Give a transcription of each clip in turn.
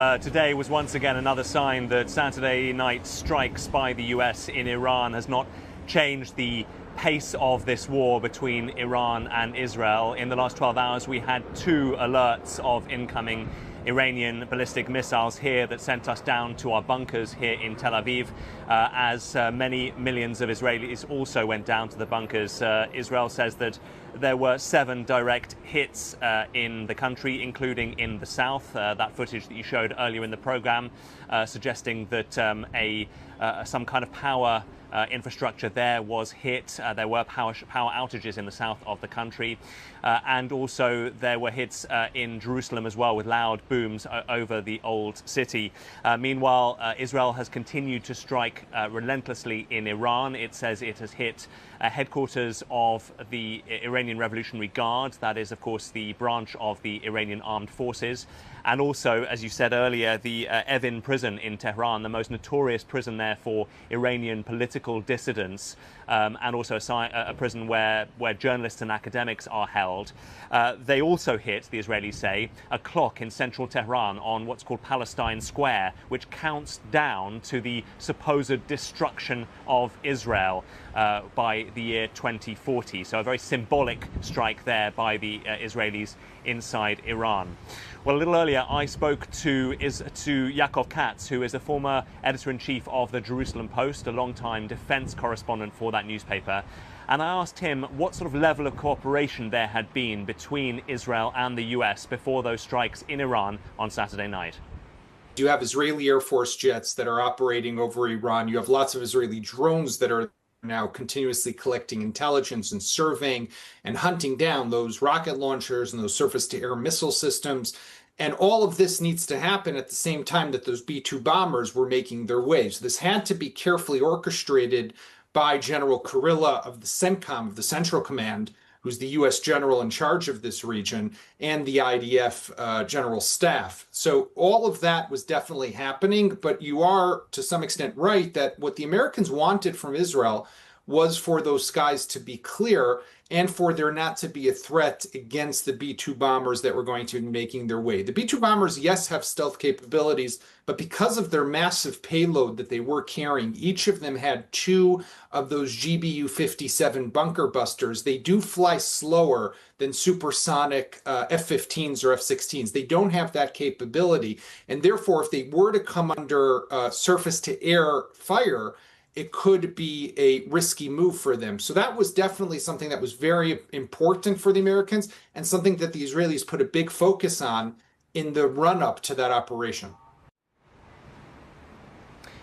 Today was once again another sign that Saturday night strikes by the US in Iran has not changed the pace of this war between Iran and Israel. In the last 12 hours, we had 2 alerts of incoming Iranian ballistic missiles here that sent us down to our bunkers here in Tel Aviv, as many millions of Israelis also went down to the bunkers. Israel says that there were 7 direct hits in the country, including in the south. That footage that you showed earlier in the program suggesting that some kind of power infrastructure there was hit. There were power outages in the south of the country, and also there were hits in Jerusalem as well, with loud booms over the old city. Meanwhile, Israel has continued to strike relentlessly in Iran. It says it has hit headquarters of the Iranian Revolutionary Guard. That is, of course, the branch of the Iranian armed forces. And also, as you said earlier, the Evin prison in Tehran, the most notorious prison there for Iranian political dissidents, and also a prison where journalists and academics are held. They also hit, the Israelis say, a clock in central Tehran on what's called Palestine Square, which counts down to the supposed destruction of Israel by the year 2040. So a very symbolic strike there by the Israelis inside Iran. Well, a little earlier, I spoke to Yaakov Katz, who is a former editor-in-chief of the Jerusalem Post, a long-time defense correspondent for that newspaper. And I asked him what sort of level of cooperation there had been between Israel and the US before those strikes in Iran on Saturday night. You have Israeli Air Force jets that are operating over Iran. You have lots of Israeli drones that are now continuously collecting intelligence and surveying and hunting down those rocket launchers and those surface-to-air missile systems. And all of this needs to happen at the same time that those B-2 bombers were making their way. So this had to be carefully orchestrated by General Kurilla of the CENTCOM, of the Central Command, who's the U.S. general in charge of this region, and the IDF general staff. So all of that was definitely happening, but you are, to some extent, right that what the Americans wanted from Israel was for those skies to be clear and for there not to be a threat against the B-2 bombers that were going to be making their way. The B-2 bombers, yes, have stealth capabilities, but because of their massive payload that they were carrying, each of them had 2 of those GBU-57 bunker busters. They do fly slower than supersonic F-15s or F-16s. They don't have that capability, and therefore, if they were to come under surface-to-air fire, it could be a risky move for them. So that was definitely something that was very important for the Americans and something that the Israelis put a big focus on in the run-up to that operation.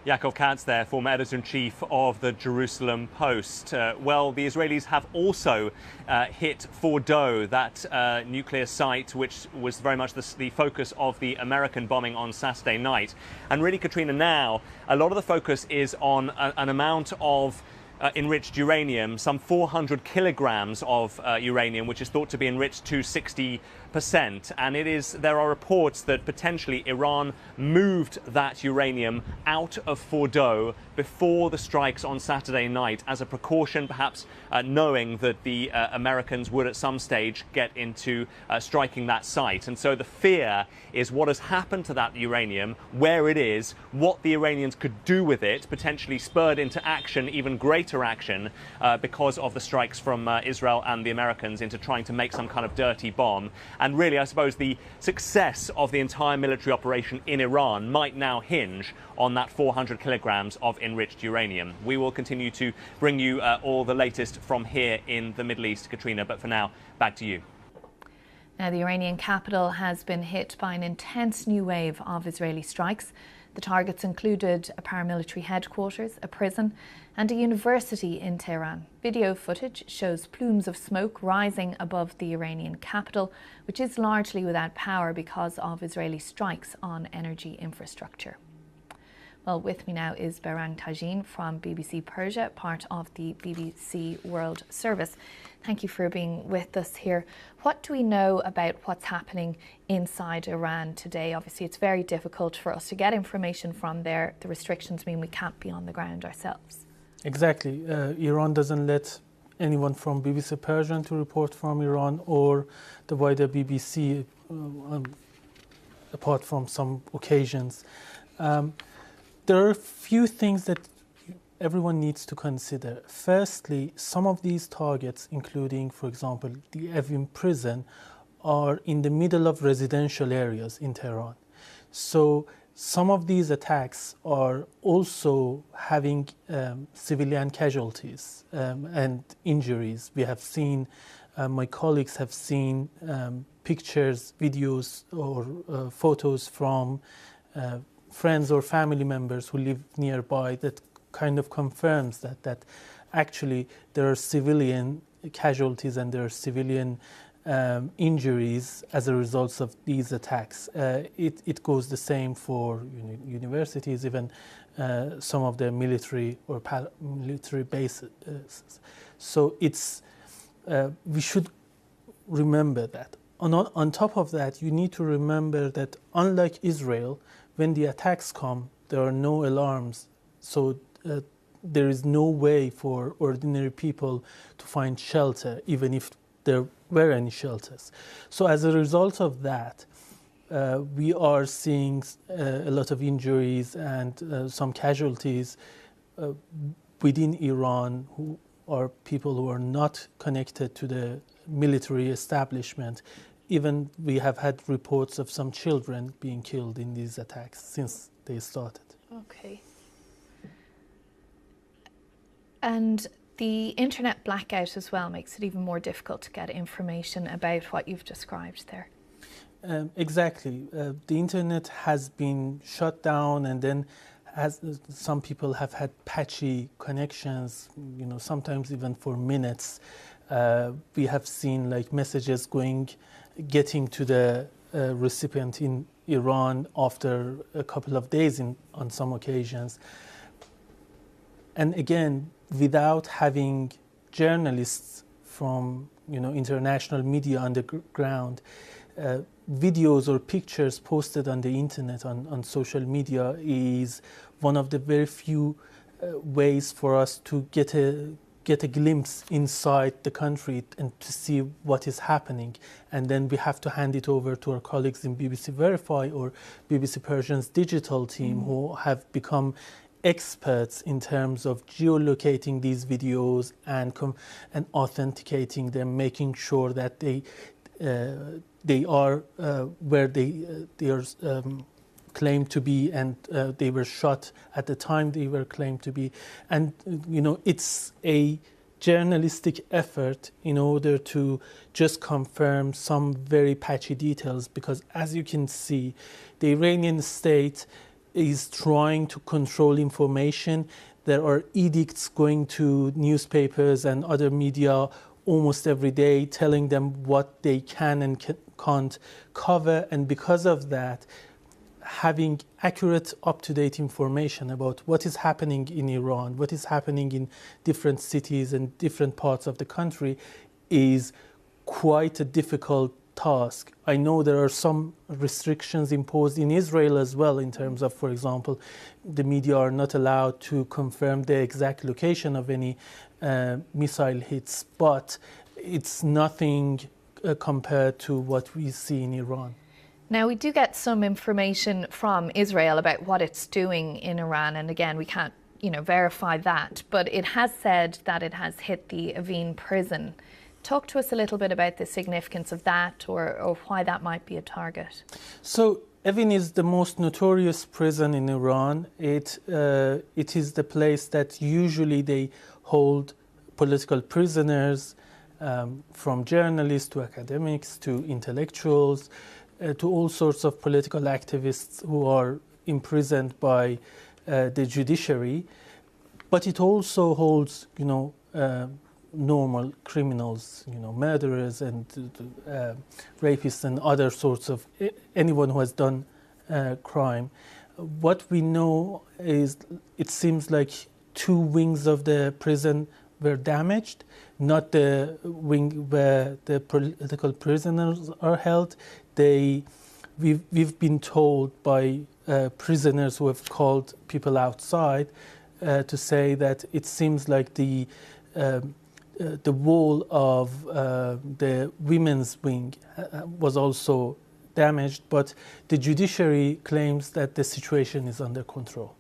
Yaakov Katz there, former editor-in-chief of the Jerusalem Post. Well, the Israelis have also hit Fordow, that nuclear site which was very much the focus of the American bombing on Saturday night. And really, Katrina, now a lot of the focus is on an amount of enriched uranium, some 400 kilograms of uranium, which is thought to be enriched to 60%. And there are reports that potentially Iran moved that uranium out of Fordow before the strikes on Saturday night as a precaution, perhaps knowing that the Americans would at some stage get into striking that site. And so the fear is what has happened to that uranium, where it is, what the Iranians could do with it, potentially spurred into action, even greater action, because of the strikes from Israel and the Americans into trying to make some kind of dirty bomb. And really, I suppose the success of the entire military operation in Iran might now hinge on that 400 kilograms of enriched uranium. We will continue to bring you all the latest from here in the Middle East, Katrina, but for now, back to you. Now, the Iranian capital has been hit by an intense new wave of Israeli strikes. The targets included a paramilitary headquarters, a prison, and a university in Tehran. Video footage shows plumes of smoke rising above the Iranian capital, which is largely without power because of Israeli strikes on energy infrastructure. Well, with me now is Barang Tajin from BBC Persia, part of the BBC World Service. Thank you for being with us here. What do we know about what's happening inside Iran today? Obviously, it's very difficult for us to get information from there. The restrictions mean we can't be on the ground ourselves. Exactly. Iran doesn't let anyone from BBC Persian to report from Iran or the wider BBC apart from some occasions. There are a few things that everyone needs to consider. Firstly, some of these targets, including, for example, the Evin prison, are in the middle of residential areas in Tehran. So some of these attacks are also having civilian casualties and injuries. We have seen, my colleagues have seen pictures, videos, or photos from friends or family members who live nearby that kind of confirms that actually there are civilian casualties and there are civilian injuries as a result of these attacks. It goes the same for universities, even some of the military or paramilitary bases. So it's we should remember that. On top of that, you need to remember that unlike Israel, when the attacks come, there are no alarms. So there is no way for ordinary people to find shelter, even if there were any shelters. So as a result of that, we are seeing a lot of injuries and some casualties within Iran, who are people who are not connected to the military establishment. Even we have had reports of some children being killed in these attacks since they started. Okay. And the internet blackout as well makes it even more difficult to get information about what you've described there. Exactly. The internet has been shut down, and then some people have had patchy connections, sometimes even for minutes. We have seen like messages getting to the recipient in Iran after a couple of days on some occasions. And again, without having journalists from international media on the ground, videos or pictures posted on the internet, on social media, is one of the very few ways for us to get a glimpse inside the country and to see what is happening. And then we have to hand it over to our colleagues in BBC Verify or BBC Persian's digital team, who have become experts in terms of geolocating these videos and authenticating them, making sure that they are where they are claimed to be, and they were shot at the time they were claimed to be. And it's a journalistic effort in order to just confirm some very patchy details, because as you can see, the Iranian state is trying to control information. There are edicts going to newspapers and other media almost every day telling them what they can and can't cover. And because of that, having accurate, up-to-date information about what is happening in Iran, what is happening in different cities and different parts of the country is quite a difficult task. I know there are some restrictions imposed in Israel as well, in terms of, for example, the media are not allowed to confirm the exact location of any missile hits, but it's nothing compared to what we see in Iran. Now, we do get some information from Israel about what it's doing in Iran, and again, we can't, verify that, but it has said that it has hit the Evin prison. Talk to us a little bit about the significance of that, or why that might be a target. So, Evin is the most notorious prison in Iran. It is the place that usually they hold political prisoners, from journalists to academics to intellectuals, to all sorts of political activists who are imprisoned by the judiciary. But it also holds, normal criminals, murderers and rapists and other sorts of anyone who has done crime. What we know is it seems like two wings of the prison were damaged, not the wing where the political prisoners are held. We've been told by prisoners who have called people outside to say that it seems like the wall of the women's wing was also damaged, but the judiciary claims that the situation is under control.